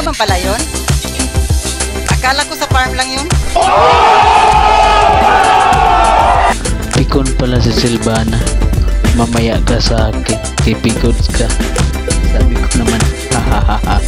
Laban pala yun? Akala ko sa farm lang yun. Pikon pala si Sylvana. Mamaya ka sa akin, tipikod ka. Sabi ko naman, hahaha.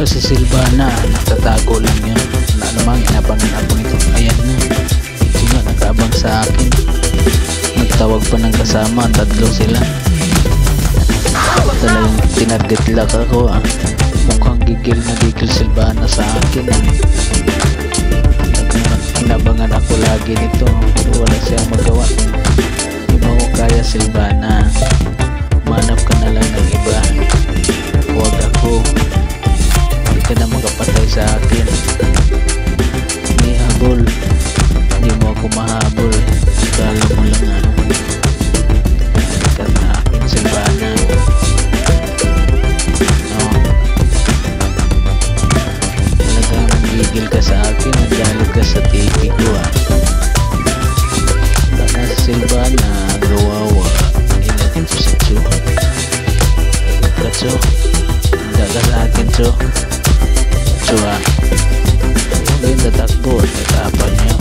Si Sylvana, nakatago lang yun. Na namang inabangan ako nito. Ayan na, ito nga nakaabang sa akin. Nagtawag pa ng kasama, tatlo sila. Talagang tinarget lang ako ah. Mukhang gigil na gigil Sylvana sa akin ah. Inabangan ako lagi nito, pero wala siyang magawa. Hindi mo ako kaya Sylvana, manap ka na lang ng iba. Huwag ako, ka na magapatay sa akin. May habol, hindi mo ako mahabol. Kala mo lang ka na akin Sylvana. No, talagang gigil ka sa akin, nagdalo ka sa TV ko ah. Baka sa Sylvana, gawawa. Ilatin ko sa Cho. Ka Cho, hindi ka sa akin Cho. Huwag yung tatakbo at natapan niya.